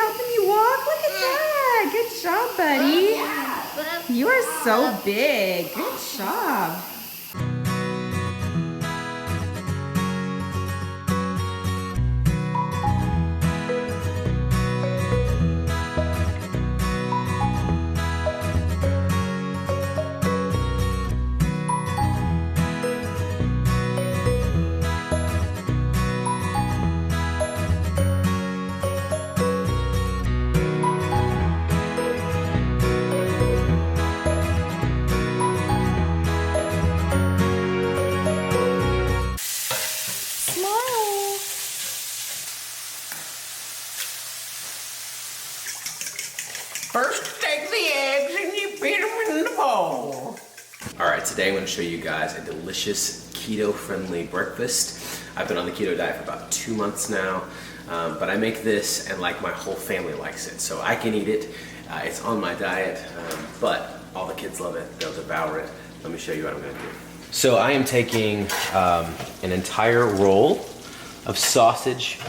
helping you walk? Look at that. Good job, buddy. You are so big. Good job. First, take the eggs and you beat them in the bowl. All right, today I'm going to show you guys a delicious keto-friendly breakfast. I've been on the keto diet for about 2 months now, but I make this and like my whole family likes it, so I can eat it. It's on my diet, but all the kids love it. They'll devour it. Let me show you what I'm going to do. So I am taking an entire roll of sausage,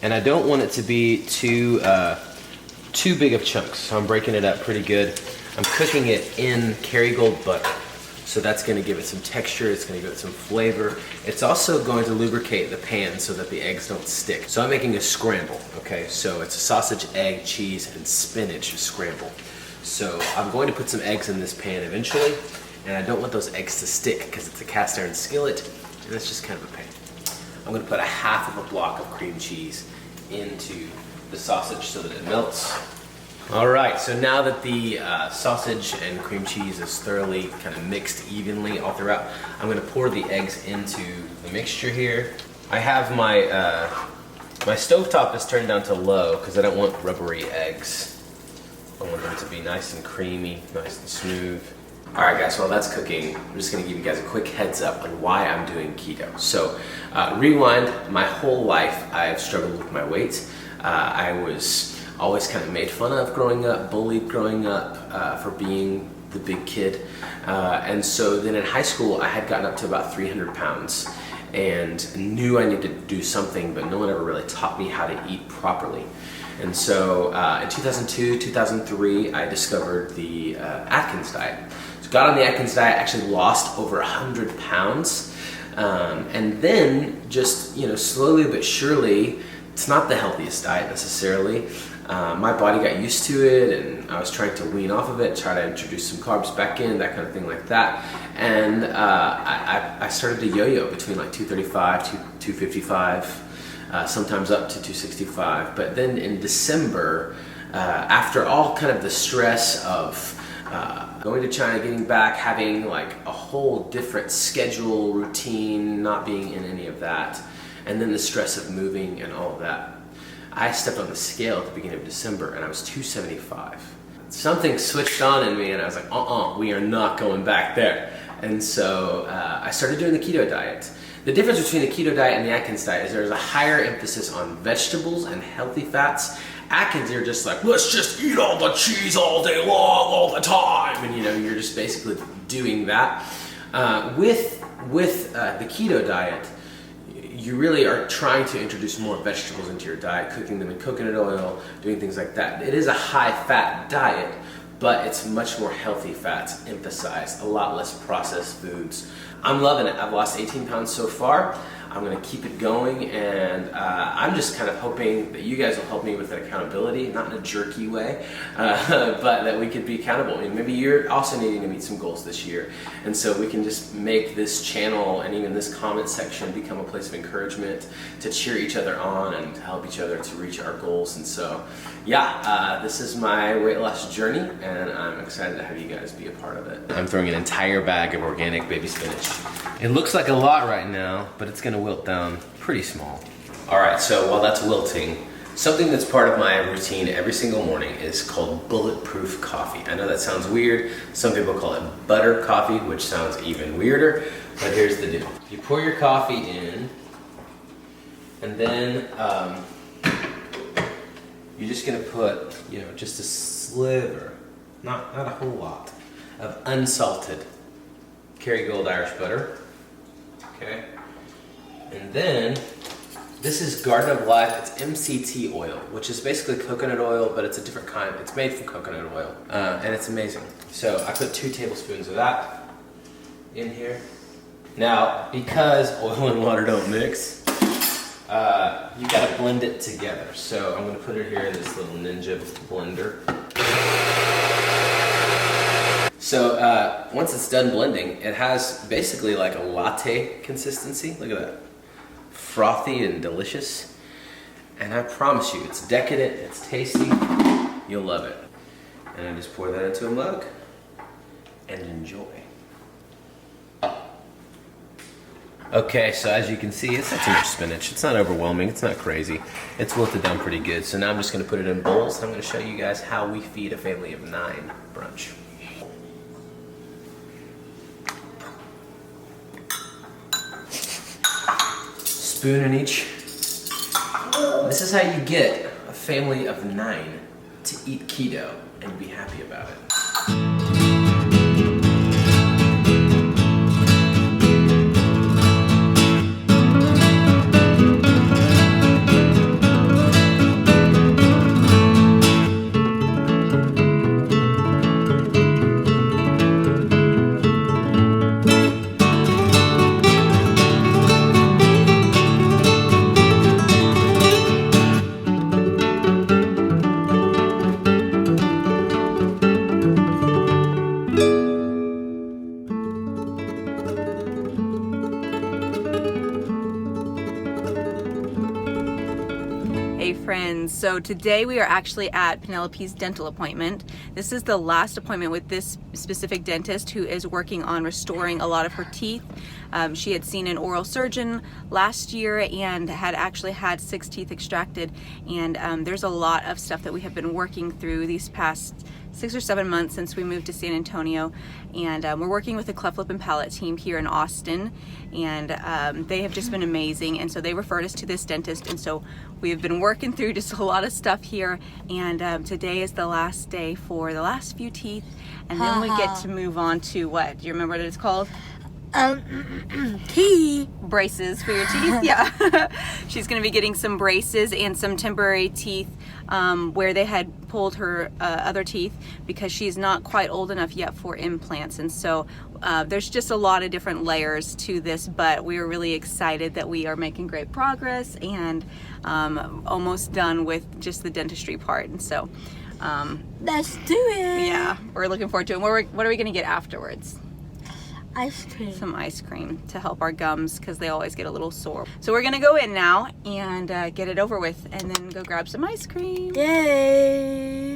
and I don't want it to be too big of chunks, so I'm breaking it up pretty good. I'm cooking it in Kerrygold butter, so that's going to give it some texture, it's going to give it some flavor. It's also going to lubricate the pan so that the eggs don't stick. So I'm making a scramble, okay? So it's a sausage, egg, cheese, and spinach scramble. So I'm going to put some eggs in this pan eventually, and I don't want those eggs to stick because it's a cast iron skillet, and it's just kind of a pain. I'm going to put a half of a block of cream cheese into the sausage so that it melts. All right, so now that the sausage and cream cheese is thoroughly kind of mixed evenly all throughout, I'm gonna pour the eggs into the mixture here. I have my, my stovetop is turned down to low because I don't want rubbery eggs. I want them to be nice and creamy, nice and smooth. All right guys, while that's cooking, I'm just gonna give you guys a quick heads up on why I'm doing keto. So rewind, my whole life I've struggled with my weight. I was always kind of made fun of growing up, bullied growing up for being the big kid. And so then in high school, I had gotten up to about 300 pounds and knew I needed to do something, but no one ever really taught me how to eat properly. And so in 2002, 2003, I discovered the Atkins diet. So got on the Atkins diet, actually lost over 100 pounds. And then just, slowly but surely, it's not the healthiest diet necessarily. My body got used to it and I was trying to wean off of it, try to introduce some carbs back in, that kind of thing like that. And I started to yo-yo between like 235, 255, sometimes up to 265. But then in December, after all kind of the stress of going to China, getting back, having like a whole different schedule, routine, not being in any of that, and then the stress of moving and all of that, I stepped on the scale at the beginning of December and I was 275. Something switched on in me and I was like, we are not going back there. And so I started doing the keto diet. The difference between the keto diet and the Atkins diet is there's a higher emphasis on vegetables and healthy fats. Atkins, you're just like, let's just eat all the cheese all day long, all the time. And you're just basically doing that. With the keto diet, you really are trying to introduce more vegetables into your diet, cooking them in coconut oil, doing things like that. It is a high-fat diet, but it's much more healthy fats emphasized, a lot less processed foods. I'm loving it. I've lost 18 pounds so far. I'm gonna keep it going, and I'm just kind of hoping that you guys will help me with that accountability, not in a jerky way, but that we could be accountable. I mean, maybe you're also needing to meet some goals this year, and so we can just make this channel and even this comment section become a place of encouragement to cheer each other on and to help each other to reach our goals. And so, yeah, this is my weight loss journey, and I'm excited to have you guys be a part of it. I'm throwing an entire bag of organic baby spinach. It looks like a lot right now, but it's gonna wilt down pretty small. All right, so while that's wilting, something that's part of my routine every single morning is called Bulletproof Coffee. I know that sounds weird. Some people call it butter coffee, which sounds even weirder, but here's the deal. You pour your coffee in, and then you're just gonna put, just a sliver, not a whole lot, of unsalted Kerrygold Irish butter, okay? And then This is Garden of Life. It's MCT oil, which is basically coconut oil, but it's a different kind. It's made from coconut oil, and it's amazing. So I put 2 tablespoons of that in here. Now, because oil and water don't mix, you gotta blend it together. So I'm gonna put it here in this little Ninja blender. So once it's done blending, it has basically like a latte consistency. Look at that. Frothy and delicious. And I promise you, it's decadent, it's tasty, you'll love it. And I just pour that into a mug and enjoy. Okay, so as you can see, it's not too much spinach. It's not overwhelming, it's not crazy. It's wilted down pretty good. So now I'm just gonna put it in bowls and I'm gonna show you guys how we feed a family of 9 brunch. Spoon in each. This is how you get a family of 9 to eat keto and be happy about it. Hey friends, so today we are actually at Penelope's dental appointment. This is the last appointment with this specific dentist who is working on restoring a lot of her teeth. She had seen an oral surgeon last year and had actually had 6 teeth extracted, and there's a lot of stuff that we have been working through these past 6 or 7 months since we moved to San Antonio, and we're working with the Cleft lip and palate team here in Austin, and they have just been amazing, and so they referred us to this dentist, and so we have been working through just a lot of stuff here, and today is the last day for the last few teeth, and then we get to move on to what? Do you remember what it's called? Teeth. Braces for your teeth. Yeah. She's going to be getting some braces and some temporary teeth where they had pulled her other teeth because she's not quite old enough yet for implants, and so there's just a lot of different layers to this, but we are really excited that we are making great progress and almost done with just the dentistry part, and so Let's do it. yeah, we're looking forward to it. What are we going to get afterwards? Ice cream. Some ice cream to help our gums because they always get a little sore. So we're gonna go in now and get it over with and then go grab some ice cream. Yay.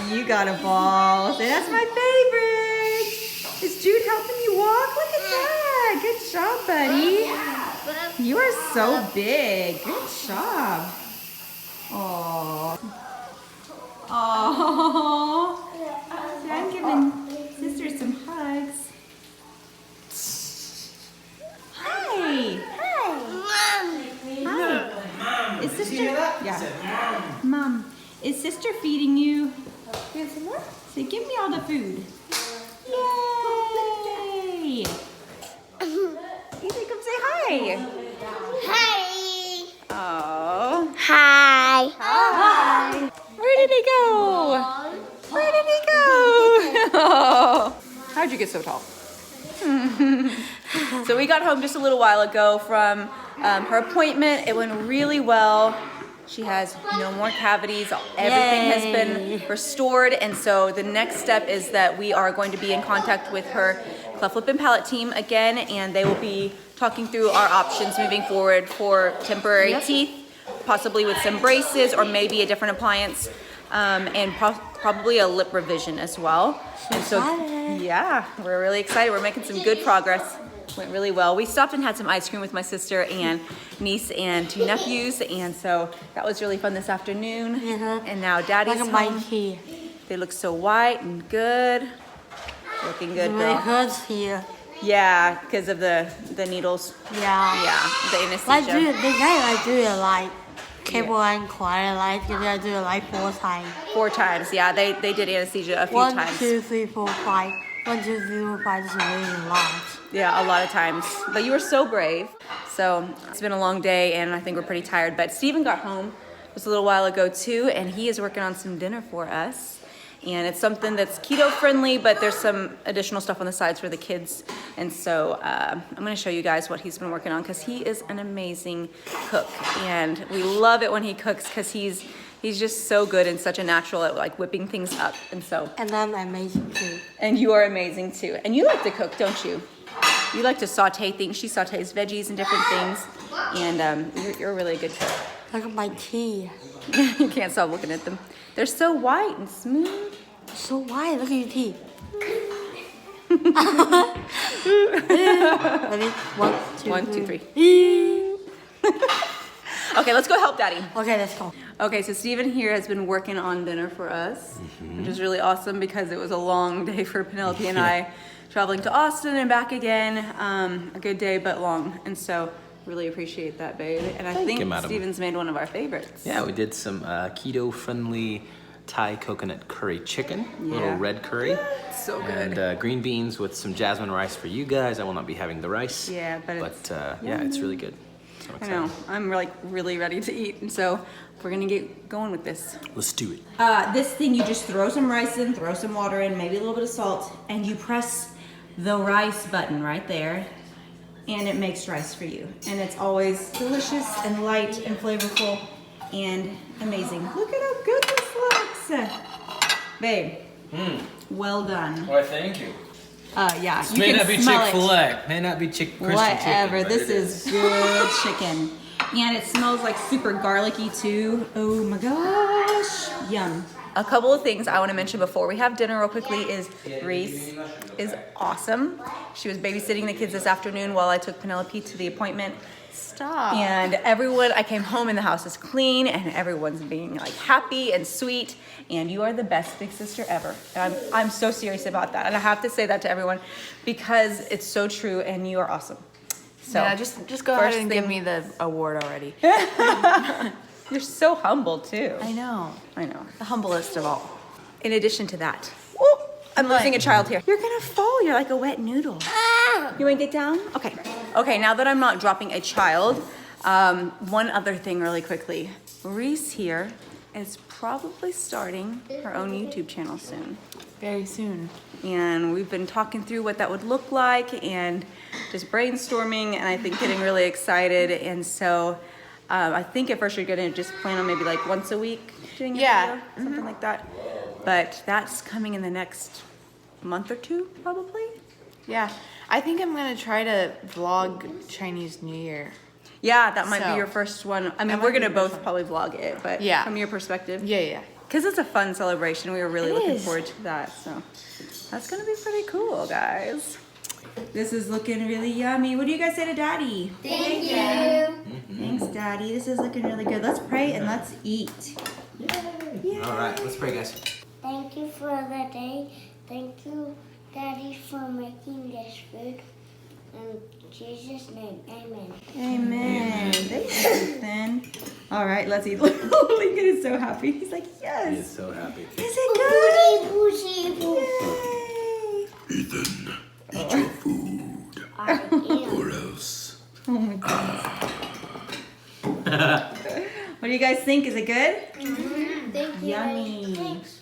You got a ball. Say, that's my favorite. Is Jude helping you walk? Look at that. Good job, buddy. You are so big. Good job. Aww. Aww. I'm giving sister some hugs. Hi. Hi. Is sister? Yeah. Mom. Is sister feeding you? You want some more? Say, give me all the food. Yay! Ethan, come say hi. Hi. Oh. Hi. Hi. Where did he go? Where did he go? Oh. How'd you get so tall? So we got home just a little while ago from her appointment. It went really well. She has no more cavities. Everything has been restored, and so the next step is that we are going to be in contact with her Cleft lip and palate team again, and they will be talking through our options moving forward for temporary teeth, possibly with some braces or maybe a different appliance. and probably a lip revision as well. And so, yeah, we're really excited. We're making some good progress. Went really well. We stopped and had some ice cream with my sister and niece and 2 nephews, and so that was really fun this afternoon. And now Daddy's Look at home. my teeth. They look so white and good. Looking good, It girl. hurts here. Yeah, because of the needles. Yeah. Yeah, the anesthesia. Like the guy I do it like cable and quiet like I do it like 4 times. 4 times. Yeah, they did anesthesia a few 1, times. 2, 3, 4, 5. 1, 2, 3, 4, 5 is really long. Yeah, a lot of times. But you were so brave. So it's been a long day, and I think we're pretty tired. But Steven got home just a little while ago too, and he is working on some dinner for us. And it's something that's keto friendly, but there's some additional stuff on the sides for the kids. And so I'm gonna show you guys what he's been working on, because he is an amazing cook. And we love it when he cooks, because he's just so good and such a natural at like whipping things up. And so. And I'm amazing too. And you are amazing too. And you like to cook, don't you? You like to saute things. She sautés veggies and different things. And you're really a good cook. Look at my teeth. You can't stop looking at them. They're so white and smooth. So wide. Look at your teeth. Ready? 1, 2, 3. Okay, let's go help Daddy. Okay, let's go. Okay, so Steven here has been working on dinner for us, which is really awesome because it was a long day for Penelope and I, traveling to Austin and back again. A good day, but long. And so really appreciate that, babe. And I think Steven's made one of our favorites. Yeah, we did some keto-friendly Thai coconut curry chicken, little red curry. So good. And green beans with some jasmine rice for you guys. I will not be having the rice. Yeah, but yeah, it's really good. So I'm I excited. know. I'm like really ready to eat, and so we're gonna get going with this. Let's do it. This thing, you just throw some rice in, throw some water in, maybe a little bit of salt, and you press the rice button right there, and it makes rice for you. And it's always delicious and light and flavorful and amazing. Look at how good this looks. Babe, well done. Well, thank you. Yeah, This you may can not be smell it. Chick-fil-A. May not be Christian chicken. Whatever, but this it is good chicken. And it smells like super garlicky too. Oh my gosh, yum. A couple of things I want to mention before we have dinner real quickly is Reese is awesome. She was babysitting the kids this afternoon while I took Penelope to the appointment. Stop. And I came home and the house is clean and everyone's being like happy and sweet, and you are the best big sister ever. And I'm so serious about that, and I have to say that to everyone because it's so true, and you are awesome. So yeah, just go ahead and give me the award already. You're so humble too. I know. The humblest of all. In addition to that, I'm losing a child here. You're gonna fall. You're like a wet noodle. You wanna get down? Okay. Okay, now that I'm not dropping a child, one other thing really quickly. Reese here is probably starting her own YouTube channel soon. Very soon. And we've been talking through what that would look like and just brainstorming, and I think getting really excited. And so I think at first you're gonna just plan on maybe like once a week doing a video, something like that. But that's coming in the next month or two, probably. Yeah. I think I'm going to try to vlog Chinese New Year. Yeah, that might be So- your first one. I mean, That we're might be gonna the both first probably vlog it, but Yeah. from your perspective. Yeah. Because it's a fun celebration. We were really It looking is. forward to that. So that's gonna be pretty cool, guys. This is looking really yummy. What do you guys say to Daddy? Thank you. Thanks, Daddy. This is looking really good. Let's pray and let's eat. All right, let's pray, guys. Thank you for the day. Thank you, Daddy, for making this food. In Jesus' name, amen. Amen. Thanks, Ethan. All right, let's eat. Lincoln is so happy. He's like, yes. He is so happy. Is it good? Boozy, boozy, Yay. Ethan, eat your food, I am. or else. Oh my goodness. What do you guys think? Is it good? Thank you. Yummy. Thanks.